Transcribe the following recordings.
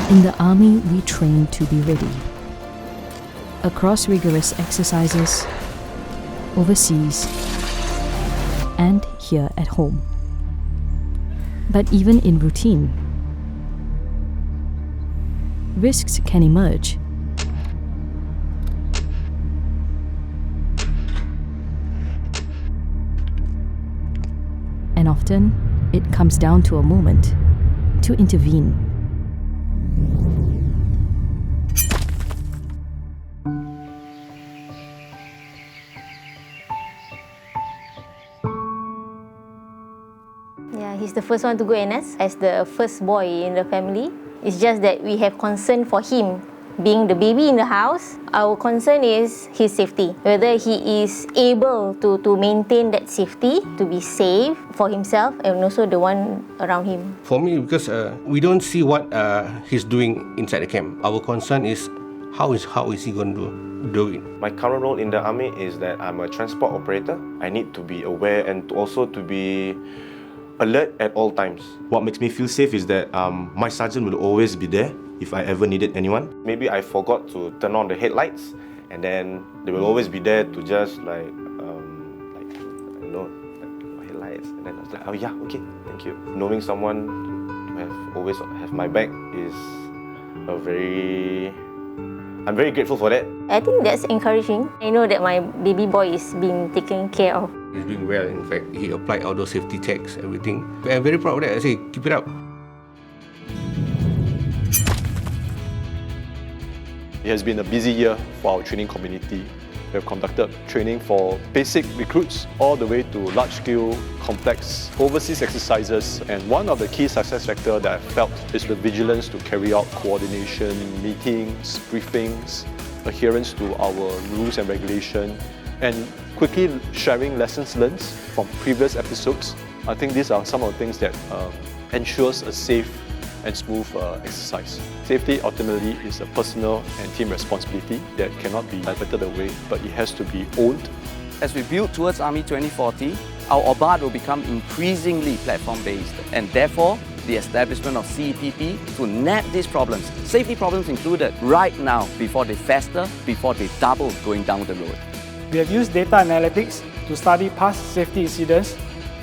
In the army, we train to be ready. Across rigorous exercises, overseas, and here at home. But even in routine, risks can emerge. And often, it comes down to a moment to intervene. Yeah, he's the first one to go NS as the first boy in the family. It's just that we have concern for him. Being the baby in the house, our concern is his safety. Whether he is able to maintain that safety, to be safe for himself and also the one around him. For me, because we don't see what he's doing inside the camp. Our concern is how is he going to do it. My current role in the army is that I'm a transport operator. I need to be aware and also to be alert at all times. What makes me feel safe is that my sergeant will always be there if I ever needed anyone. Maybe I forgot to turn on the headlights, and then they will always be there to just headlights. And then I was like, oh yeah, okay, thank you. Knowing someone to always have my back is I'm very grateful for that. I think that's encouraging. I know that my baby boy is being taken care of. He's doing well. In fact, he applied all those safety checks, everything. I'm very proud of that. I say, keep it up. It has been a busy year for our training community. We have conducted training for basic recruits all the way to large-scale, complex overseas exercises. And one of the key success factors that I felt is the vigilance to carry out coordination, meetings, briefings, adherence to our rules and regulation, and quickly sharing lessons learned from previous episodes. I think these are some of the things that ensures a safe and smooth exercise. Safety ultimately is a personal and team responsibility that cannot be diverted away, but it has to be owned. As we build towards Army 2040, our OBAT will become increasingly platform-based, and therefore, the establishment of CEPP to nab these problems, safety problems included, right now before they fester, before they double going down the road. We have used data analytics to study past safety incidents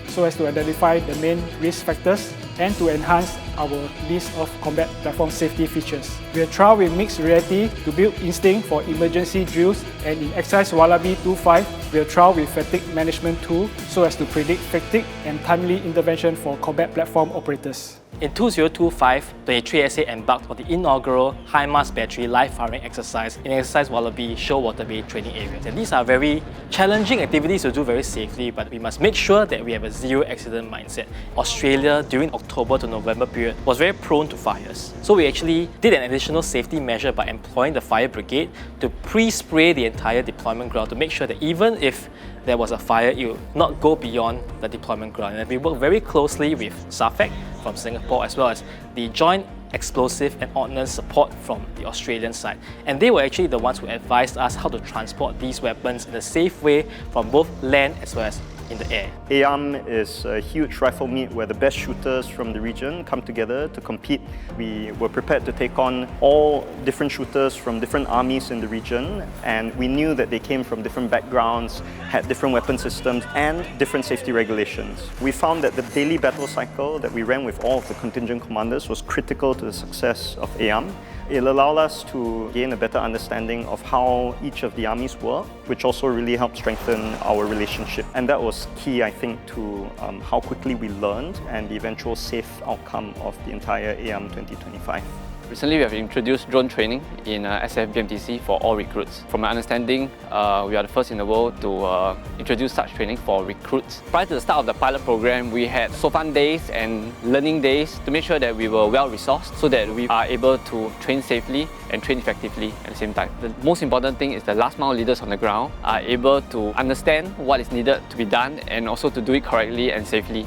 so as to identify the main risk factors and to enhance our list of combat platform safety features. We have trialed with mixed reality to build instinct for emergency drills, and in exercise Wallaby 2.5, we have trialed with fatigue management tool so as to predict fatigue and timely intervention for combat platform operators. In 2025, 23SA embarked on the inaugural high-mass battery live-firing exercise in Exercise Wallaby Shoalwater Bay training areas. And these are very challenging activities to do very safely, but we must make sure that we have a zero-accident mindset. Australia, during October to November period, was very prone to fires. So we actually did an additional safety measure by employing the fire brigade to pre-spray the entire deployment ground to make sure that even if there was a fire, it would not go beyond the deployment ground. And we work very closely with SAFEC from Singapore, as well as the Joint Explosive and Ordnance Support from the Australian side. And they were actually the ones who advised us how to transport these weapons in a safe way from both land as well as in the air. AARM is a huge rifle meet where the best shooters from the region come together to compete. We were prepared to take on all different shooters from different armies in the region, and we knew that they came from different backgrounds, had different weapon systems and different safety regulations. We found that the daily battle cycle that we ran with all of the contingent commanders was critical to the success of AARM. It allowed us to gain a better understanding of how each of the armies work, which also really helped strengthen our relationship. And that was key, I think, to how quickly we learned and the eventual safe outcome of the entire AARM 2025. Recently, we have introduced drone training in SFBMTC for all recruits. From my understanding, we are the first in the world to introduce such training for recruits. Prior to the start of the pilot program, we had SOFAN days and learning days to make sure that we were well-resourced so that we are able to train safely and train effectively at the same time. The most important thing is the last-mile leaders on the ground are able to understand what is needed to be done and also to do it correctly and safely.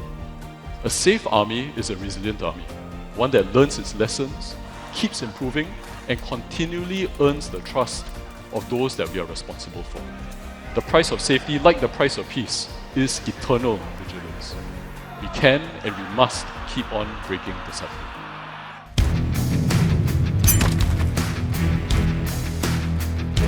A safe army is a resilient army, one that learns its lessons, keeps improving, and continually earns the trust of those that we are responsible for. The price of safety, like the price of peace, is eternal vigilance. We can and we must keep on breaking the cycle.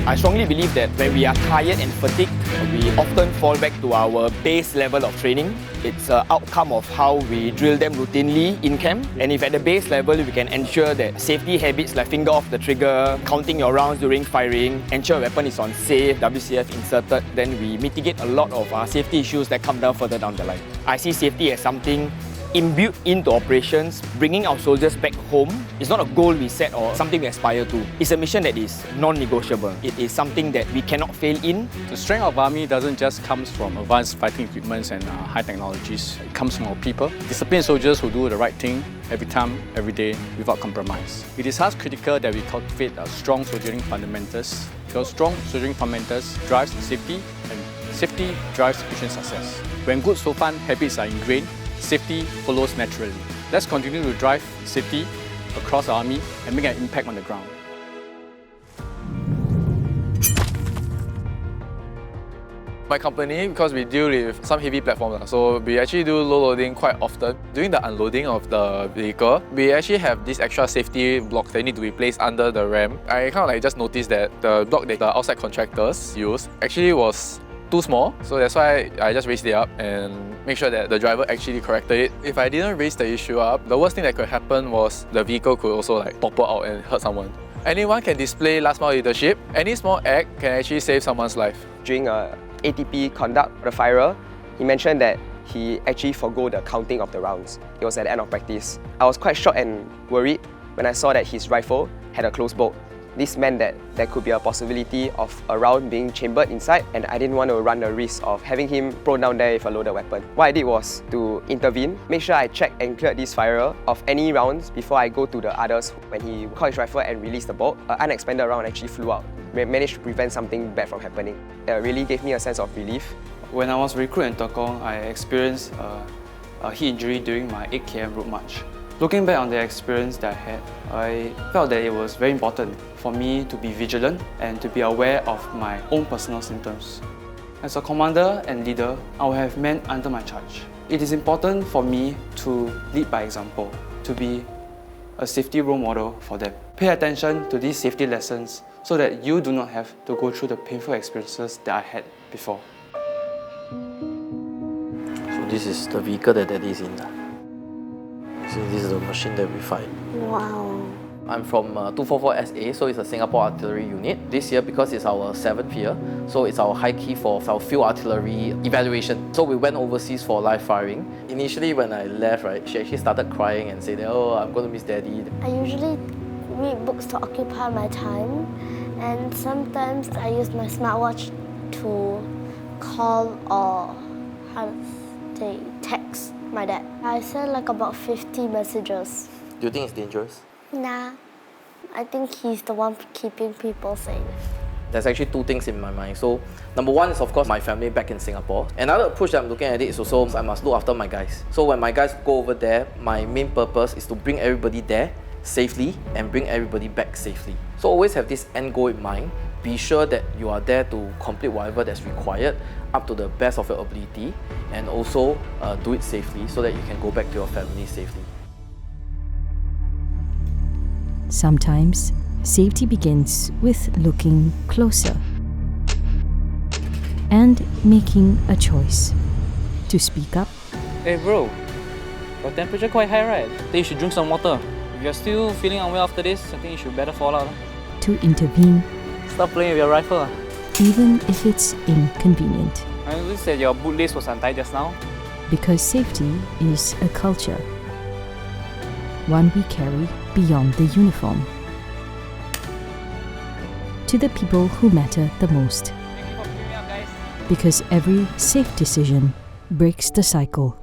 I strongly believe that when we are tired and fatigued, we often fall back to our base level of training. It's an outcome of how we drill them routinely in camp. And if at the base level, we can ensure that safety habits like finger off the trigger, counting your rounds during firing, ensure weapon is on safe, WCF inserted, then we mitigate a lot of safety issues that come down further down the line. I see safety as something imbued into operations. Bringing our soldiers back home is not a goal we set or something we aspire to. It's a mission that is non-negotiable. It is something that we cannot fail in. The strength of Army doesn't just come from advanced fighting equipments and high technologies. It comes from our people. Disciplined soldiers who do the right thing every time, every day, without compromise. It is as critical that we cultivate strong soldiering fundamentals, because strong soldiering fundamentals drives safety, and safety drives mission success. When good SOFAN habits are ingrained, safety follows naturally. Let's continue to drive safety across the Army and make an impact on the ground. My company, because we deal with some heavy platforms, so we actually do low loading quite often. During the unloading of the vehicle, we actually have this extra safety blocks that need to be placed under the ramp. I kind of like just noticed that the block that the outside contractors use actually was too small, so that's why I just raised it up and make sure that the driver actually corrected it. If I didn't raise the issue up, the worst thing that could happen was the vehicle could also topple out and hurt someone. Anyone can display last mile leadership. Any small act can actually save someone's life. During a ATP conduct, the firer, he mentioned that he actually forgo the counting of the rounds. It was at the end of practice. I was quite shocked and worried when I saw that his rifle had a closed bolt. This meant that there could be a possibility of a round being chambered inside, and I didn't want to run the risk of having him prone down there with a loaded weapon. What I did was to intervene, make sure I checked and cleared this firer of any rounds before I go to the others. When he cocked his rifle and released the bolt, an unexpended round actually flew out. We managed to prevent something bad from happening. It really gave me a sense of relief. When I was recruited in Tekong, I experienced a heat injury during my 8 km route march. Looking back on the experience that I had, I felt that it was very important for me to be vigilant and to be aware of my own personal symptoms. As a commander and leader, I will have men under my charge. It is important for me to lead by example, to be a safety role model for them. Pay attention to these safety lessons so that you do not have to go through the painful experiences that I had before. So this is the vehicle that Daddy is in. So this is the machine that we fight. Wow. I'm from 244 SA, so it's a Singapore Artillery unit. This year, because it's our 7th year, so it's our high key for our field artillery evaluation. So we went overseas for live firing. Initially, when I left, she actually started crying and said, "Oh, I'm going to miss Daddy." I usually read books to occupy my time, and sometimes I use my smartwatch to call or text my dad. I sent about 50 messages. Do you think it's dangerous? Nah, I think he's the one keeping people safe. There's actually two things in my mind. So number one is of course my family back in Singapore. Another approach that I'm looking at it is also I must look after my guys. So when my guys go over there, my main purpose is to bring everybody there safely and bring everybody back safely. So always have this end goal in mind. Be sure that you are there to complete whatever that's required up to the best of your ability, and also do it safely so that you can go back to your family safely. Sometimes, safety begins with looking closer and making a choice to speak up. Hey bro, your temperature quite high, right? I think you should drink some water. If you're still feeling unwell after this, I think you should better fall out. To intervene. Stop playing with your rifle. Even if it's inconvenient. I noticed that your boot lace was untied just now. Because safety is a culture. One we carry beyond the uniform. To the people who matter the most. Thank you for queuing up, guys. Because every safe decision breaks the cycle.